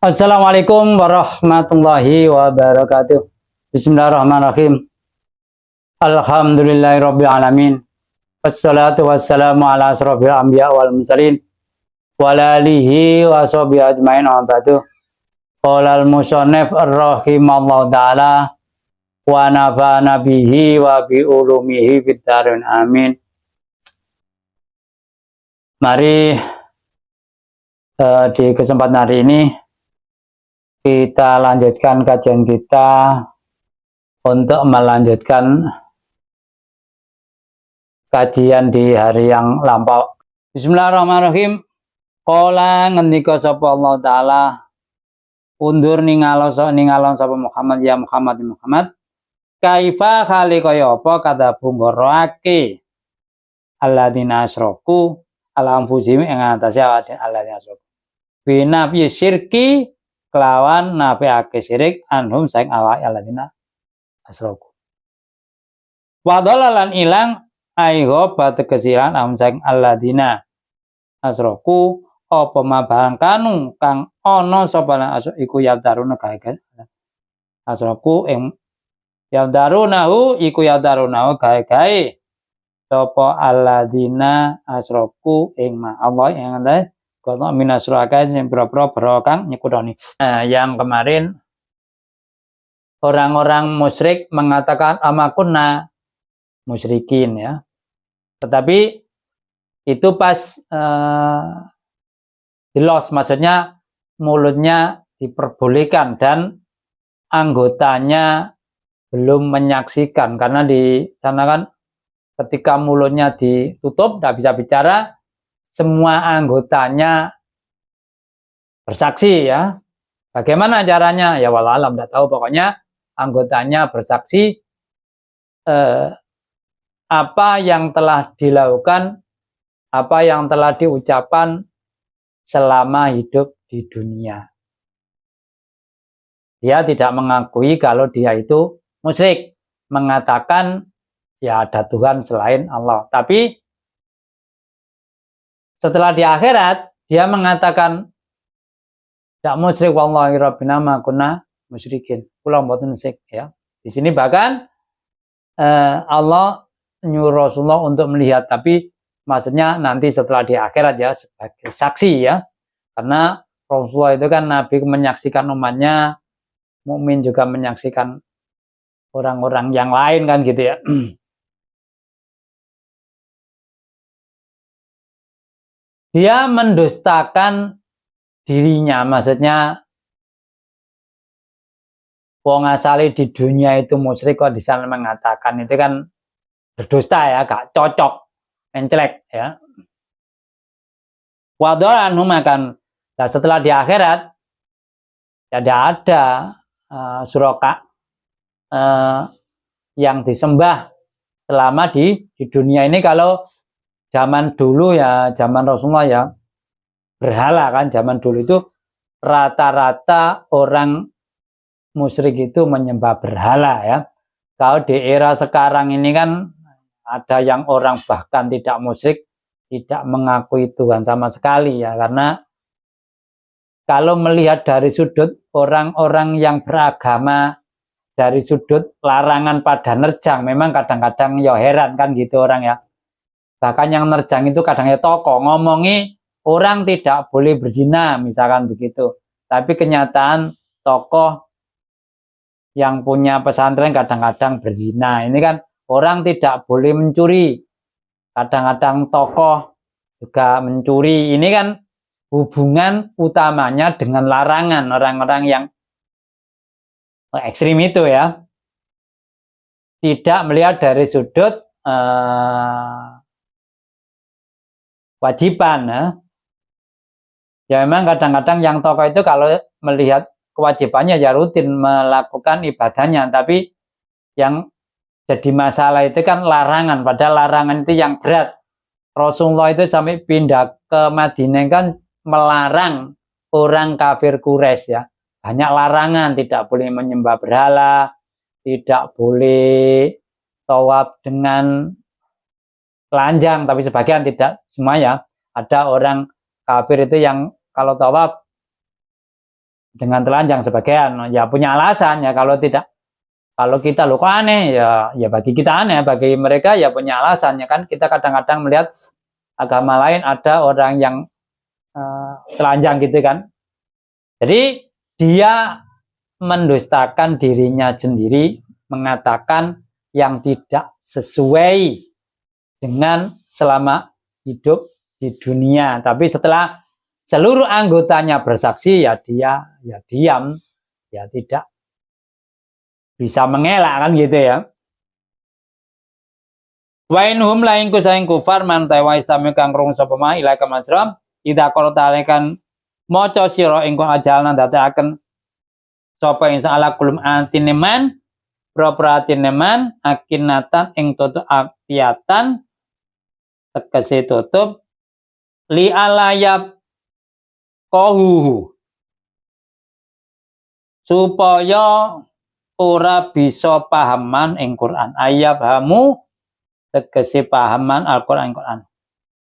Assalamualaikum warahmatullahi wabarakatuh. Bismillahirrahmanirrahim. Alhamdulillahirabbil alamin. Wassalatu wassalamu ala asrofil anbiya wal mursalin wa ala alihi wa sahbihi ajmain wa ba'du. Qala al-musannif rahimallahu taala wa nafa'ana bihi wa bi ulumihi fid dharain amin. Mari di kesempatan hari ini kita lanjutkan kajian kita untuk melanjutkan kajian di hari yang lampau. Bismillahirrahmanirrahim. Qala ngendika sapa Allah taala undur ningalon sapa Muhammad ya Muhammad kaifa khali kaya apa kata bumboroake alladzina asyraku alam fuzim ing atase alladzina asyraku bina fi syirki kelawan nafiake syirik anhum saing awake alladzina asyraku wa dalalan ilang aiho bategesiran anhum saing alladzina asyraku apa mabahan kanu kang ana sapa iku yabdaruna gawe asyraku ing yabdarunahu iku yabdarunahu gawe sapa alladzina asyraku ing ma Allah yang ada kalau minasraka yang berapa kang nyekudoni. Yang kemarin orang-orang musyrik mengatakan amakunna musyrikin ya. Tetapi itu pas jelas maksudnya mulutnya diperbolehkan dan anggotanya belum menyaksikan karena di sana kan ketika mulutnya ditutup tidak bisa bicara, semua anggotanya bersaksi ya. Bagaimana caranya? Ya walau alam tidak tahu. Pokoknya anggotanya bersaksi apa yang telah dilakukan, apa yang telah diucapkan selama hidup di dunia. Dia tidak mengakui kalau dia itu musyrik, mengatakan ya ada Tuhan selain Allah. Tapi setelah di akhirat dia mengatakan tidak musyrik wallahi rabbina ma kunna musyrikin. Kula mboten musyrik ya. Di sini bahkan Allah nyuruh Rasulullah untuk melihat, tapi maksudnya nanti setelah di akhirat ya sebagai saksi ya. Karena Rasulullah itu kan nabi menyaksikan umatnya, mukmin juga menyaksikan orang-orang yang lain kan gitu ya. Dia mendustakan dirinya, maksudnya wong asale di dunia itu musyrik kok di sana mengatakan itu kan berdusta ya, gak cocok, mencelek ya. Wadol anhum akan, nah setelah di akhirat tidak ada suraka yang disembah selama di dunia ini. Kalau zaman dulu ya, zaman Rasulullah ya, berhala kan, zaman dulu itu rata-rata orang musyrik itu menyembah berhala ya. Kalau di era sekarang ini kan ada yang orang bahkan tidak musyrik, tidak mengakui Tuhan sama sekali ya. Karena kalau melihat dari sudut orang-orang yang beragama, dari sudut larangan pada nerjang, memang kadang-kadang ya heran kan gitu orang ya. Bahkan yang nerjang itu kadang-kadang tokoh ngomongi orang tidak boleh berzina misalkan begitu. Tapi kenyataan tokoh yang punya pesantren kadang-kadang berzina. Ini kan orang tidak boleh mencuri. Kadang-kadang tokoh juga mencuri. Ini kan hubungan utamanya dengan larangan orang-orang yang ekstrim itu ya. Tidak melihat dari sudut kewajiban ya memang kadang-kadang yang tokoh itu kalau melihat kewajibannya ya rutin melakukan ibadahnya, tapi yang jadi masalah itu kan larangan, padahal larangan itu yang berat. Rasulullah itu sampai pindah ke Madinah kan melarang orang kafir Quraisy ya, banyak larangan, tidak boleh menyembah berhala, tidak boleh tawaf dengan telanjang, tapi sebagian tidak semua ya. Ada orang kafir itu yang kalau tawaf dengan telanjang sebagian ya punya alasan ya, kalau kita loh kok aneh ya bagi kita aneh, bagi mereka ya punya alasan ya kan. Kita kadang-kadang melihat agama lain ada orang yang telanjang gitu kan, jadi dia mendustakan dirinya sendiri, mengatakan yang tidak sesuai dengan selama hidup di dunia. Tapi setelah seluruh anggotanya bersaksi ya dia ya diam, ya tidak bisa mengelak kan gitu ya. Wa inhum lain kusaing kufar man tawa istami kang rung sapa ma ila kamasram ida qarta alekan maca sira ing ajalna dadekaken sapa ing ala kulum antineman propratineman akinatan ing tutu apiatan tegese tutup li alayab kohuhu supaya ora bisa pahaman ing Quran. Ayab hamu tegese pahaman Al-Quran.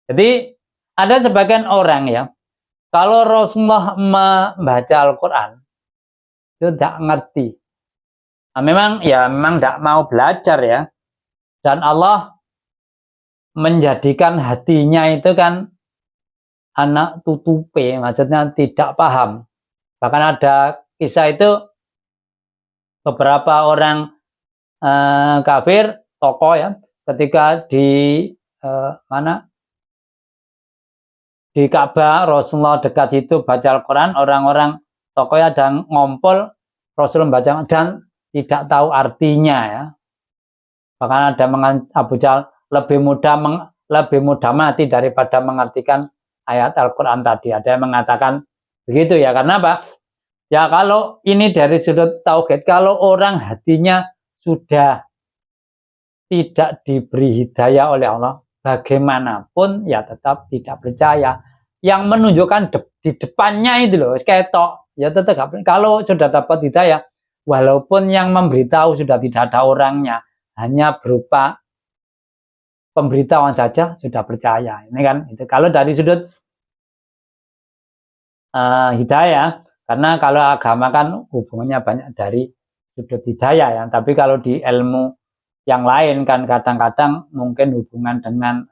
Jadi ada sebagian orang ya, kalau Rasulullah membaca Al-Quran itu tidak ngerti. Nah, memang tidak mau belajar ya, dan Allah menjadikan hatinya itu kan anak tutupe, maksudnya tidak paham. Bahkan ada kisah itu beberapa orang kafir, tokoh ya, ketika di di Ka'bah Rasulullah dekat situ baca Al-Quran, orang-orang tokohnya ada ngompol, Rasul membaca dan tidak tahu artinya ya. Bahkan ada Abu Jahal lebih mudah mati daripada mengartikan ayat Al-Quran tadi. Ada yang mengatakan begitu ya, karena apa? Ya kalau ini dari sudut tauhid, kalau orang hatinya sudah tidak diberi hidayah oleh Allah, bagaimanapun ya tetap tidak percaya. Yang menunjukkan di depannya itu loh, ketok, ya tetap. Kalau sudah dapat hidayah, walaupun yang memberitahu sudah tidak ada orangnya, hanya berupa pemberitahuan saja sudah percaya. Ini kan itu kalau dari sudut hidayah, karena kalau agama kan hubungannya banyak dari sudut hidayah ya. Tapi kalau di ilmu yang lain kan kadang-kadang mungkin hubungan dengan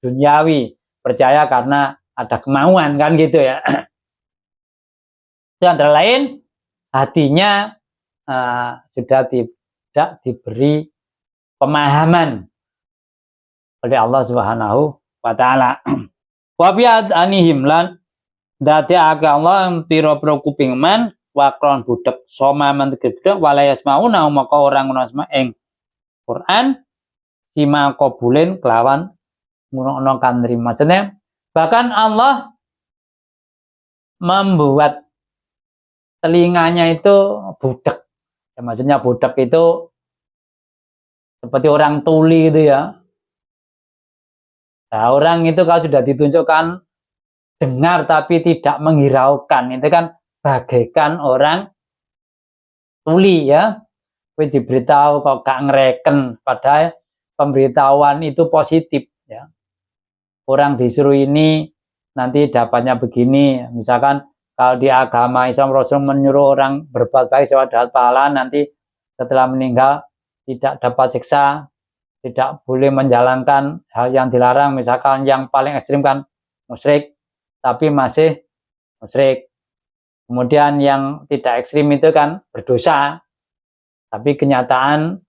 duniawi, percaya karena ada kemauan kan gitu ya. Itu antara lain hatinya sudah tidak diberi pemahaman oleh Allah Subhanahu wa taala. Wa bi'ad anihim lan dadi aga Allah pira-pira kuping man wakron budek soma man budek walayas mauna maka orang ngono ing Quran sima qabulin kelawan ngono kan nrimo. Maksudnya bahkan Allah membuat telinganya itu budek. Ya, maksudnya budek itu seperti orang tuli itu ya. Nah, orang itu kalau sudah ditunjukkan dengar tapi tidak menghiraukan, itu kan bagaikan orang tuli ya. Tapi diberitahu kok gak ngereken, padahal pemberitahuan itu positif ya. Orang disuruh ini nanti dapatnya begini, misalkan kalau di agama Islam Rasul menyuruh orang berbuat baik sewa dapat pahala, nanti setelah meninggal tidak dapat siksa, tidak boleh menjalankan hal yang dilarang, misalkan yang paling ekstrim kan musyrik tapi masih musyrik. Kemudian yang tidak ekstrim itu kan berdosa tapi kenyataan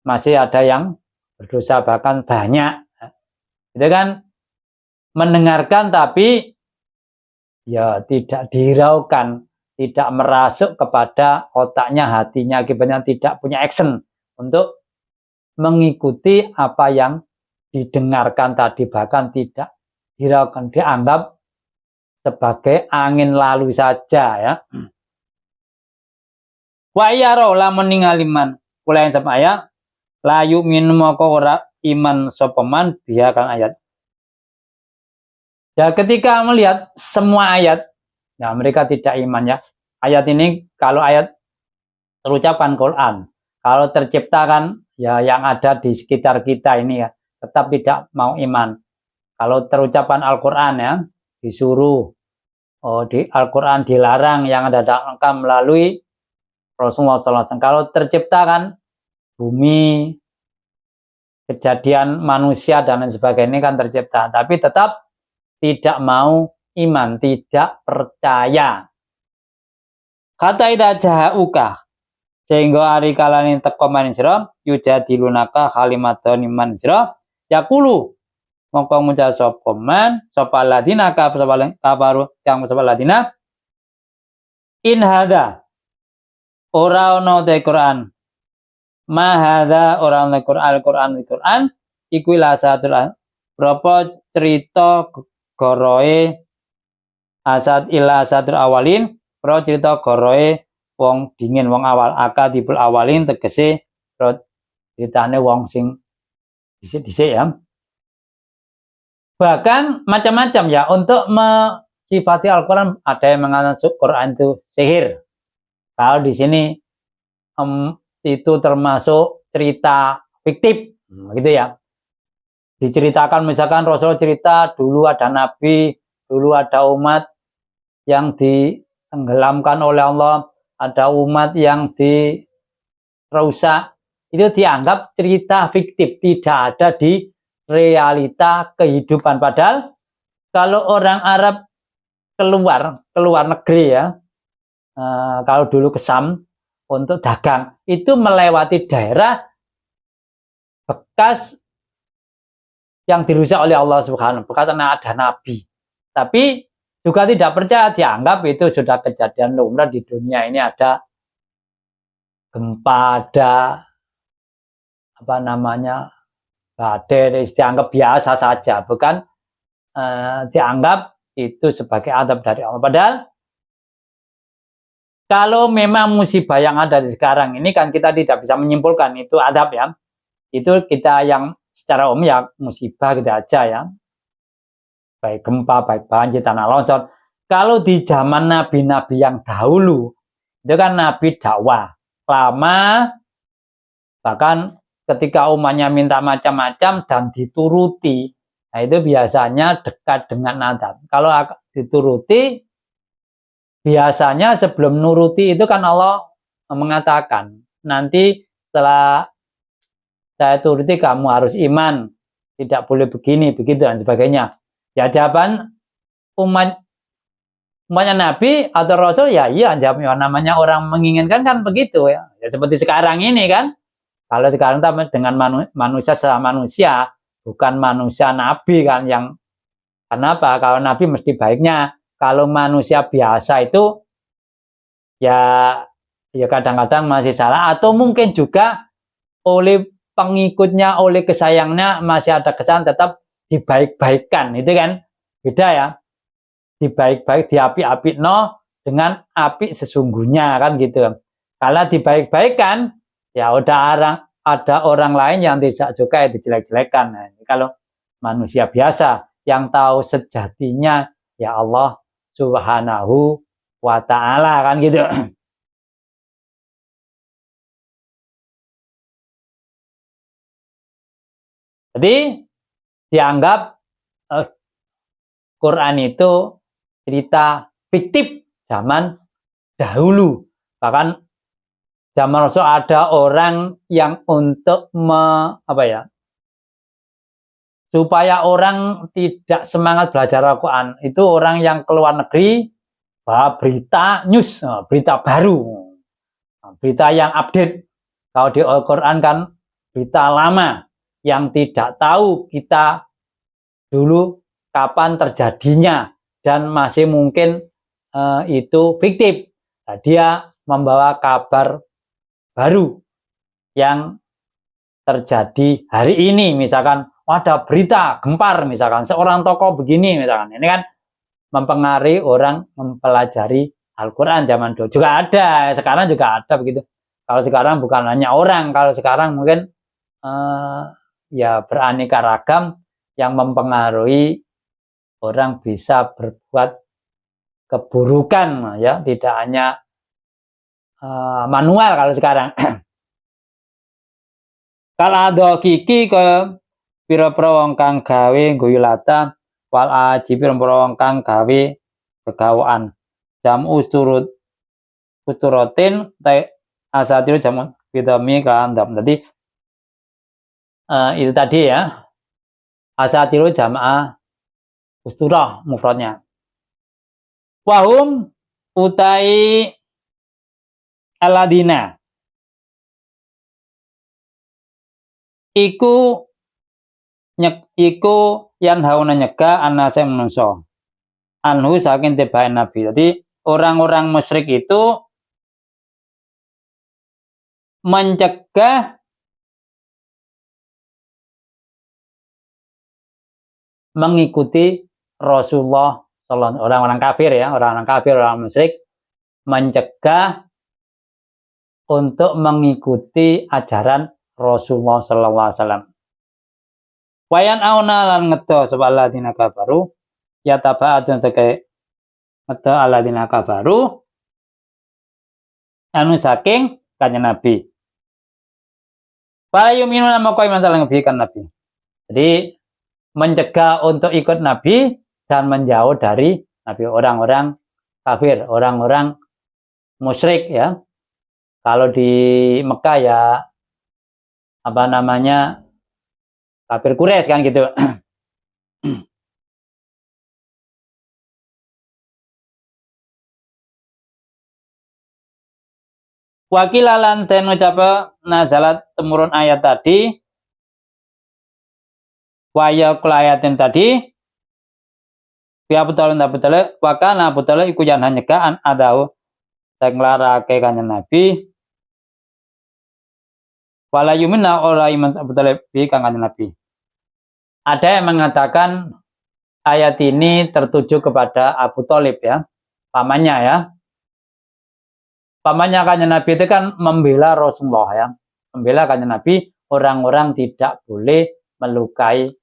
masih ada yang berdosa, bahkan banyak. Itu kan mendengarkan tapi ya tidak dihiraukan, tidak merasuk kepada otaknya, hatinya, akibatnya tidak punya action untuk mengikuti apa yang didengarkan tadi, bahkan tidak dihiraukan, dianggap sebagai angin lalu saja ya. Wa yaro lamun ningaliman kula yang sama ayat la yu'minu maka ora iman sapa man biha kan ayat. Ya ketika melihat semua ayat, nah mereka tidak iman ya. Ayat ini kalau ayat terucapkan Quran, kalau terciptakan ya yang ada di sekitar kita ini ya, tetap tidak mau iman. Kalau terucapkan Al-Quran ya, disuruh di Al-Quran dilarang, yang ada melalui Rasulullah SAW. Kalau tercipta kan bumi, kejadian manusia dan lain sebagainya kan tercipta, tapi tetap tidak mau iman, tidak percaya. Kata ida jahauka, sehingga hari kalani teko maning sira yujadilunaka kalimatun iman sira yaqulu mongko ngucap sapa man sapa ladina kafaru yang sapa ladina in hadza ora ono te Quran ma hadza ora ono Quran iku ilasatul berapa cerita goroe asad ilasatul awalin pro cerita goroe wong dingin wong awal akadibul awalin tegese ceritane wong sing dhisik ya. Bahkan macam-macam ya untuk mensifati Al-Quran, ada yang mengatakan Quran itu sihir. Kalau di sini itu termasuk cerita fiktif, gitu ya. Diceritakan misalkan Rasul cerita dulu ada nabi, dulu ada umat yang ditenggelamkan oleh Allah, ada umat yang dirusak. Itu dianggap cerita fiktif, tidak ada di realita kehidupan. Padahal kalau orang Arab keluar negeri ya, kalau dulu ke Sam untuk dagang itu melewati daerah bekas yang dirusak oleh Allah Subhanahu, bekas ada nabi, tapi juga tidak percaya, dianggap itu sudah kejadian lumrah di dunia ini, ada gempa, ada apa namanya badai, dianggap biasa saja, bukan dianggap itu sebagai adab dari Allah. Padahal kalau memang musibah yang ada di sekarang ini kan kita tidak bisa menyimpulkan itu adab ya, itu kita yang secara umum ya musibah gitu aja ya, baik gempa, baik banjir, tanah longsor. Kalau di zaman nabi-nabi yang dahulu itu kan nabi dakwah lama, bahkan ketika umatnya minta macam-macam dan dituruti, nah itu biasanya dekat dengan adab. Kalau dituruti, biasanya sebelum nuruti itu kan Allah mengatakan, nanti setelah saya turuti kamu harus iman, tidak boleh begini, begitu dan sebagainya. Ya jawaban umatnya Nabi atau Rasul ya iya, jawabnya namanya orang menginginkan kan begitu ya. Ya seperti sekarang ini kan. Kalau sekarang dengan manusia sama manusia, bukan manusia nabi kan yang kenapa? Kalau nabi mesti baiknya. Kalau manusia biasa itu ya kadang-kadang masih salah, atau mungkin juga oleh pengikutnya, oleh kesayangnya masih ada kesalahan, tetap dibaik-baikkan, itu kan beda ya. Dibaik-baik, diapi-api no dengan api sesungguhnya kan gitu. Kalau dibaik-baikkan ya udah ada orang lain yang tidak suka ya dijelek-jelekan. Nah, kalau manusia biasa yang tahu sejatinya ya Allah Subhanahu wa ta'ala kan gitu. Jadi dianggap Quran itu cerita fiktif zaman dahulu. Bahkan zaman Rasul ada orang yang untuk supaya orang tidak semangat belajar Al-Quran, itu orang yang keluar negeri bawa berita news, berita baru, berita yang update. Kalau di Al-Quran kan berita lama yang tidak tahu kita dulu kapan terjadinya dan masih mungkin itu fiktif. Nah, dia membawa kabar baru yang terjadi hari ini, misalkan ada berita gempar, misalkan seorang tokoh begini, misalkan ini kan mempengaruhi orang mempelajari Al-Quran zaman dulu. Juga ada, sekarang juga ada begitu. Kalau sekarang bukan hanya orang, kalau sekarang mungkin ya beraneka ragam yang mempengaruhi orang bisa berbuat keburukan ya, tidak hanya manual kalau sekarang. Kalau ada kiki ke pira-pira wong kang gawe guyu lata wal aji pira-pira wong kang gawe kegawaan. Jam usturatin asatiru jam bidami kaandam. Jadi itu tadi ya. Asatiru jam'ah usturah mufradnya. Wahum utai aladina. Iku yang hauna nyega anase menungso. Anhu saking tibain Nabi. Jadi orang-orang musyrik itu mencegah mengikuti Rasulullah sallallahu orang-orang kafir ya, orang-orang kafir, orang musyrik mencegah untuk mengikuti ajaran Rasulullah sallallahu alaihi wasallam. Wayan auna lan ngedo sapa alladzina kafaru ya tabaatun sake ngedo alladzina kafaru anu saking kanjeng Nabi. Para yuminuna maka iman saling ngebikan Nabi. Jadi mencegah untuk ikut Nabi dan menjauh dari Nabi, orang-orang kafir, orang-orang musyrik ya. Kalau di Mekah ya apa namanya kafir Quraisy kan gitu. Wakilalan ten ucapa nazalat temurun ayat tadi. Waya kelayatin tadi biar betul wakana betul iku jan hanyegaan adau sing nglarake kanjeng Nabi wala yumina ora iman betul bi kanjeng Nabi. Ada yang mengatakan ayat ini tertuju kepada Abu Thalib ya, pamannya ya. Pamannya kanjeng Nabi itu kan membela Rasulullah ya, membela kanjeng Nabi, orang-orang tidak boleh melukai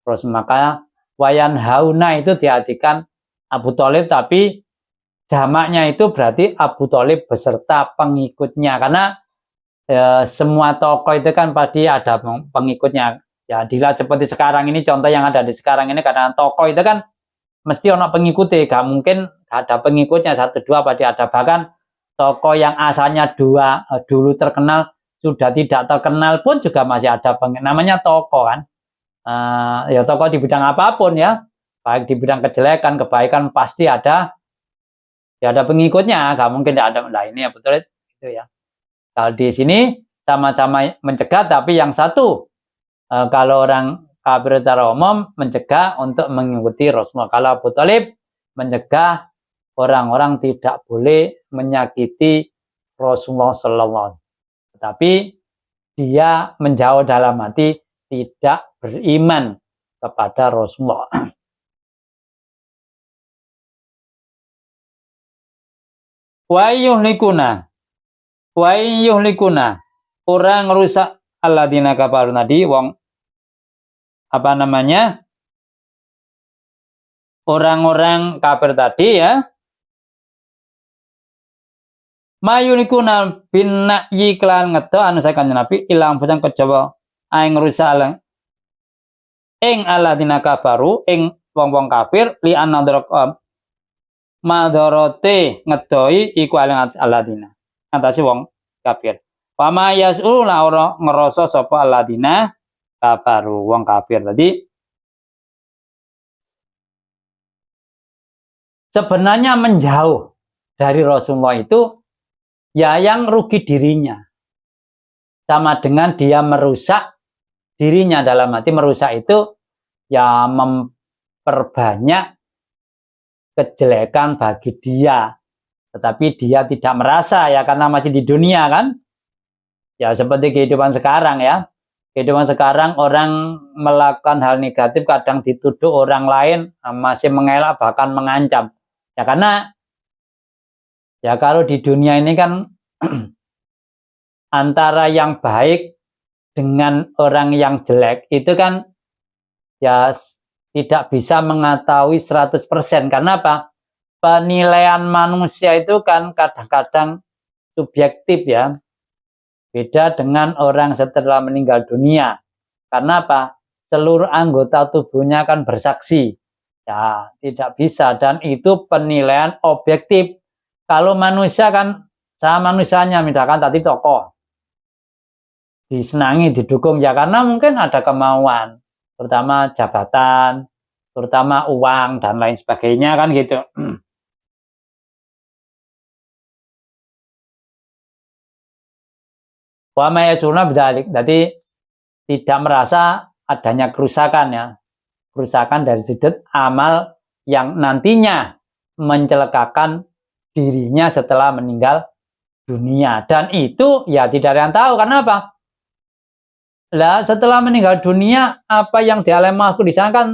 Rasul. Maka wayan hauna itu diartikan Abu Thalib, tapi jamaknya itu berarti Abu Thalib beserta pengikutnya, karena semua tokoh itu kan pasti ada pengikutnya ya. Dilihat seperti sekarang ini, contoh yang ada di sekarang ini, karena tokoh itu kan mesti ono pengikutnya, gak mungkin ada pengikutnya satu dua, pasti ada. Bahkan tokoh yang asalnya dulu terkenal sudah tidak terkenal pun juga masih ada namanya tokoh kan. Ya tokoh di bidang apapun ya, baik di bidang kejelekan, kebaikan, pasti ada ya, ada pengikutnya, gak mungkin tidak ada. Nah ini ya betul itu ya. Kalau di sini sama-sama mencegah, tapi yang satu kalau orang kafir secara umum mencegah untuk mengikuti Rasulullah. Kalau Abu Thalib mencegah orang-orang tidak boleh menyakiti Rasulullah sallallahu alaihi wasallam. Tapi dia menjauh dalam hati, tidak beriman kepada Rasulullah. Wa yuhlikuna orang rusak alladzina kafaru tadi, wong apa namanya, orang-orang kafir tadi ya. Mayulikuna bin na'yi klan ngedo anu saking Nabi ilang butang kejaba aing rusak ing alladzina kafaru ing wong-wong kafir li anadrak madharate ngedoi iku aling alladzina ngatasi wong kafir. Wama yas'ul la ora ngerasa sapa alladzina kafaru wong kafir. Tadi sebenarnya menjauh dari Rasulullah itu ya yang rugi dirinya, sama dengan dia merusak dirinya. Dalam arti merusak itu ya memperbanyak kejelekan bagi dia, tetapi dia tidak merasa ya, karena masih di dunia kan ya. Seperti kehidupan sekarang ya, kehidupan sekarang orang melakukan hal negatif kadang dituduh orang lain masih mengelak bahkan mengancam ya, karena ya kalau di dunia ini kan antara yang baik dengan orang yang jelek itu kan ya tidak bisa mengetahui 100%. Karena apa? Penilaian manusia itu kan kadang-kadang subjektif ya. Beda dengan orang setelah meninggal dunia. Karena apa? Seluruh anggota tubuhnya kan bersaksi. Ya, tidak bisa, dan itu penilaian objektif. Kalau manusia kan sama manusianya, misalkan tadi tokoh disenangi, didukung ya karena mungkin ada kemauan, terutama jabatan, terutama uang dan lain sebagainya kan gitu. Wa mayasuna bidalik, jadi tidak merasa adanya kerusakan ya. Kerusakan dari sudut amal yang nantinya mencelakakan dirinya setelah meninggal dunia. Dan itu ya tidak ada yang tahu, karena apa? Lah setelah meninggal dunia, apa yang di alam mahfuz di sana kan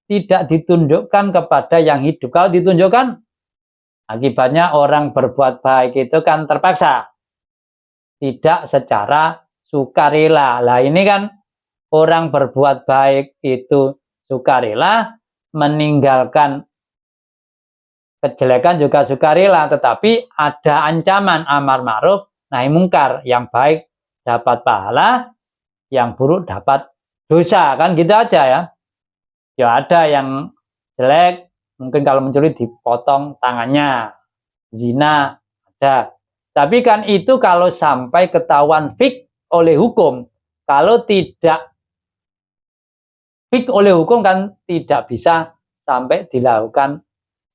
tidak ditunjukkan kepada yang hidup. Kalau ditunjukkan, akibatnya orang berbuat baik itu kan terpaksa, tidak secara sukarela. Lah ini kan orang berbuat baik itu sukarela, meninggalkan kejelekan juga sukarela, tetapi ada ancaman amar ma'ruf nahi mungkar. Yang baik dapat pahala, yang buruk dapat dosa, kan gitu aja ya. Ya ada yang jelek, mungkin kalau mencuri dipotong tangannya, zina ada. Tapi kan itu kalau sampai ketahuan fik oleh hukum. Kalau tidak fik oleh hukum kan tidak bisa sampai dilakukan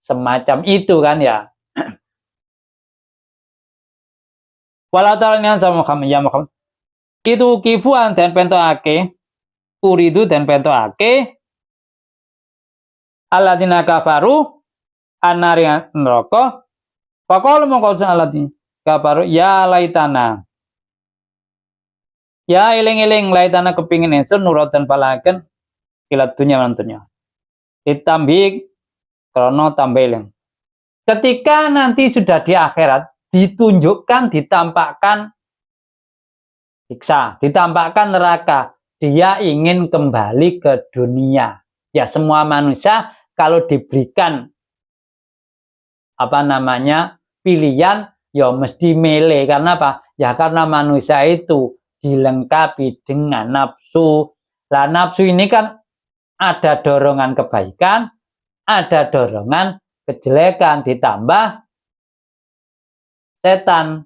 semacam itu kan ya. Walau talanya sama Muhammad ya Muhammad. Itu kifuan dan pentoake, uridu dan pentoake, alladzina kafaru anari neraka. Faqalu mongko alladzina kafaru ya laitana. Ya eling-eling laitana kepingin ingsun nuratan palaken kilat dunya mantunya. Ditambik krono tambah. Ketika nanti sudah di akhirat, ditunjukkan, ditampakkan siksa, ditampakkan neraka, dia ingin kembali ke dunia. Ya semua manusia kalau diberikan pilihan, ya mesti milih. Karena apa? Ya karena manusia itu dilengkapi dengan nafsu. Lah nafsu ini kan ada dorongan kebaikan, ada dorongan kejelekan, ditambah setan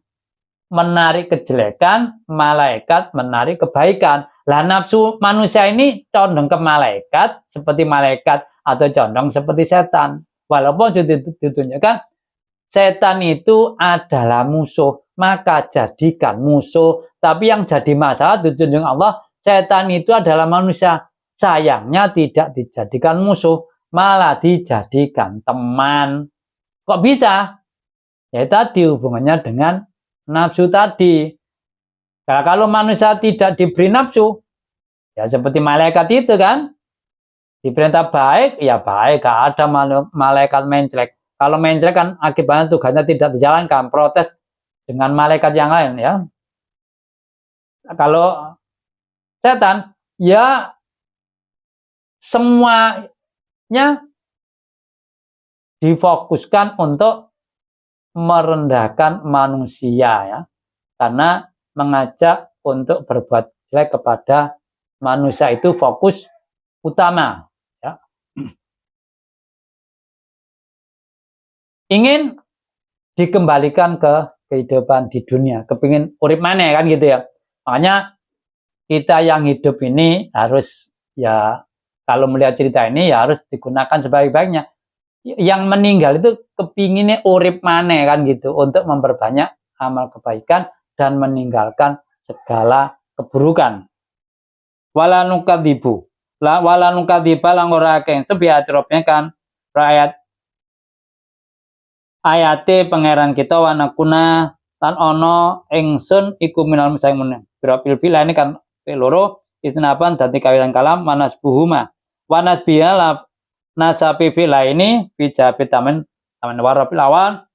menarik kejelekan, malaikat menarik kebaikan. Lah nafsu manusia ini condong ke malaikat seperti malaikat atau condong seperti setan. Walaupun sudah ditunjukkan setan itu adalah musuh, maka jadikan musuh. Tapi yang jadi masalah ditunjuk Allah, setan itu adalah manusia. Sayangnya tidak dijadikan musuh, malah dijadikan teman. Kok bisa? Ya tadi hubungannya dengan nafsu tadi. Nah, kalau manusia tidak diberi nafsu, ya seperti malaikat itu kan, diperintah baik, ya baik. Gak ada malaikat menclek. Kalau menclek kan akibatnya tugasnya tidak dijalankan, protes dengan malaikat yang lain ya. Kalau setan, ya semuanya difokuskan untuk merendahkan manusia ya, karena mengajak untuk berbuat jelek kepada manusia itu fokus utama ya. Ingin dikembalikan ke kehidupan di dunia, kepingin urip maneh kan gitu ya. Makanya kita yang hidup ini harus ya, kalau melihat cerita ini ya harus digunakan sebaik-baiknya. Yang meninggal itu kepinginnya urip maneh kan gitu, untuk memperbanyak amal kebaikan dan meninggalkan segala keburukan. Wala nukadzibu, wala nukadziba lang ora akeh sebiat robnya kan rakyat ayate pangeran kita wanakuna lan ono ingsun iku minal musaimun. Berapil bila ini kan loro istinapan dadi kawilan kalam manasbuhuma. Wanasbiha nasabi bila ini bijabit taman warapil awal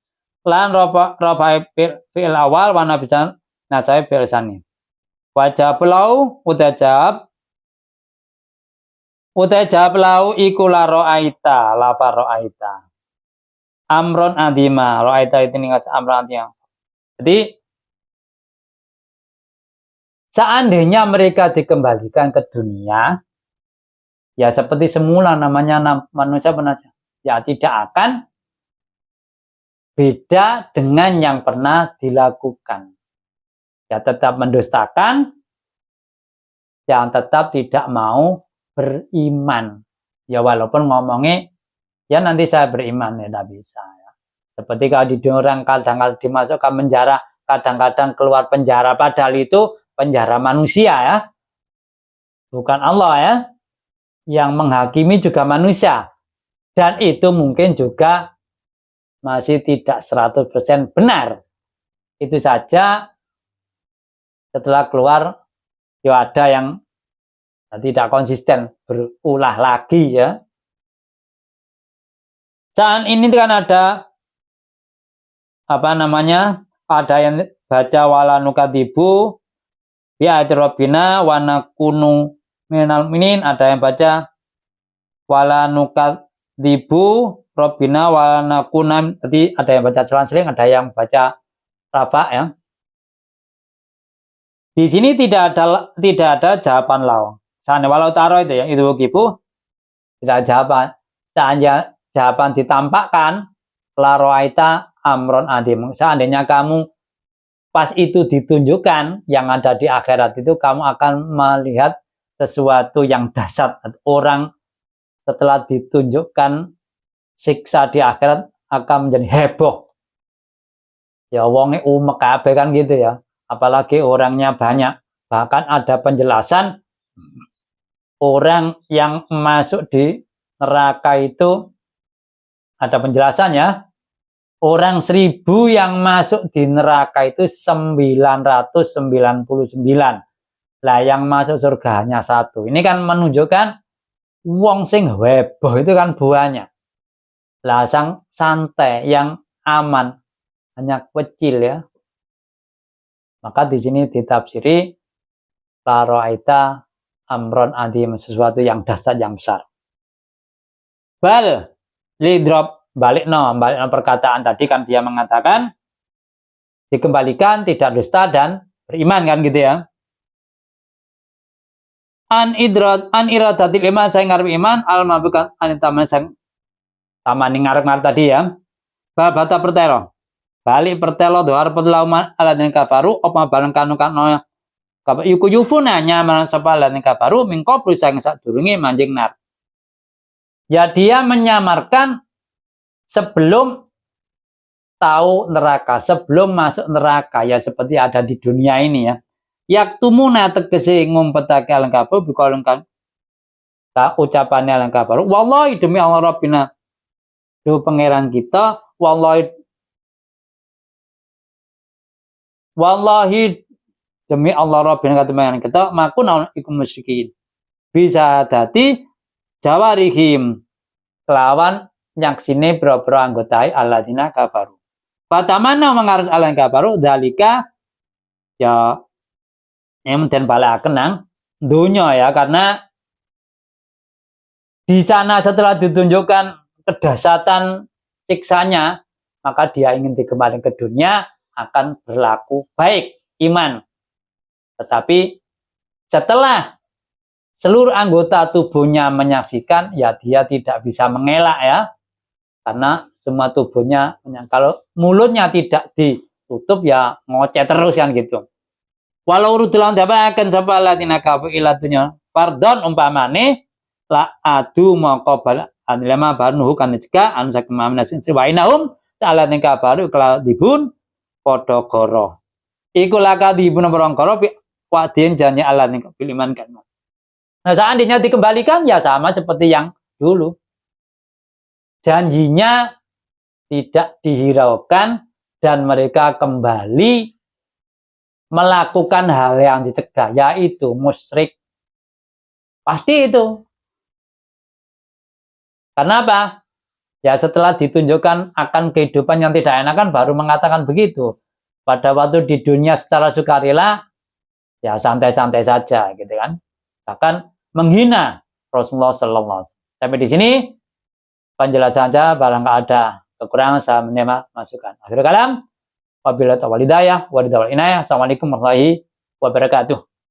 lan roba fil awal wana bisa nasabi fil sani. Wajah pelau utajab lau iku la ro'aita lapa ro'aita amron adima. Ro'aita itu ningat amron adima. Jadi seandainya mereka dikembalikan ke dunia, ya seperti semula namanya manusia penasihat. Ya tidak akan beda dengan yang pernah dilakukan. Ya tetap mendustakan, yang tetap tidak mau beriman. Ya walaupun ngomongnya, ya nanti saya beriman, ya tidak bisa. Ya. Seperti kalau di orang kadang-kadang dimasukkan penjara, kadang-kadang keluar penjara, padahal itu penjara manusia ya. Bukan Allah ya. Yang menghakimi juga manusia. Dan itu mungkin juga masih tidak 100% benar. Itu saja setelah keluar, ya ada yang tidak konsisten, berulah lagi ya. Saat ini kan ada ada yang baca wala nukadibu bi ayati rabbina wa nakunu minal minin, ada yang baca wala nukadibu rabbina wa nakuna, tadi ada yang baca selang-seling, ada yang baca rafa ya. Di sini tidak ada jawaban lau. Seandainya walau taruh itu ya, itu begitu tidak jawaban. Seandainya jawaban ditampakkan, la roaita amron adim. Seandainya kamu pas itu ditunjukkan yang ada di akhirat itu, kamu akan melihat sesuatu yang dahsyat. Orang setelah ditunjukkan siksa di akhirat akan menjadi heboh. Ya wonge umek kabeh kan gitu ya. Apalagi orangnya banyak. Bahkan ada penjelasan orang yang masuk di neraka itu, ada penjelasannya, orang 1000 yang masuk di neraka itu 999. Lah yang masuk surga hanya 1. Ini kan menunjukkan wong sing heboh itu kan banyak. Lah sang santai yang aman hanya kecil ya. Maka di sini ditafsiri la ra'aita amron adim, sesuatu yang dahsyat yang besar. Bal lidrop balik no perkataan tadi kan, dia mengatakan dikembalikan, tidak dusta dan beriman kan gitu ya. An iradatil iman, saya ngarep iman, al mabukan anitaman sang tamani ngarep tadi ya. Babata pertero balik pertelo doar perlauman aladin kafaru apa bareng kanu yuku yufuna nyaman sapa aladin kafaru mingko sang sadurunge manjing nar. Ya dia menyamarkan sebelum tahu neraka, sebelum masuk neraka, ya seperti ada di dunia ini ya. Yaktumuna tegese ngumpetake alang kafir biqaulun kan ucapane alang kafir. Wallahi demi Allah Rabbina, do pangeran kita, wallahi demi Allah Rabbina kata pangeran kita, makuna ikum musyrikin. Bisa dadi jawarihim kelawan nyaksine boro-boro anggotai alladzina kafaru. Fatamana mengarus alan kafaru dalika ya yang dan bala kenang dunia ya, karena di sana setelah ditunjukkan kedahsyatan siksanya, maka dia ingin dikembalikan ke dunia akan berlaku baik iman. Tetapi setelah seluruh anggota tubuhnya menyaksikan, ya dia tidak bisa mengelak ya. Karena semua tubuhnya, kalau mulutnya tidak ditutup ya ngoceh terus kan gitu. Walau rudulan dapat akan sapa latina kafu ilatunya pardon umpamane la adu maqabal anilama banuhu kan ceka anu sakemanasin wainahum alatin kabaru keladibun padha goro. Iku lakadibun perangkara wadin jane alatin piliman kan. Nah, seandainya dikembalikan ya sama seperti yang dulu. Janjinya tidak dihiraukan dan mereka kembali melakukan hal yang dicegah, yaitu musyrik. Pasti itu. Karena apa? Ya setelah ditunjukkan akan kehidupan yang tidak enakan baru mengatakan begitu. Pada waktu di dunia secara sukarela ya santai-santai saja gitu kan. Bahkan menghina Rasulullah SAW. Sampai di sini penjelasan saja, barang ada kekurangan saya menerima masukan. Akhirul kalam, wabillahi taufiq wal hidayah, Assalamualaikum warahmatullahi wabarakatuh.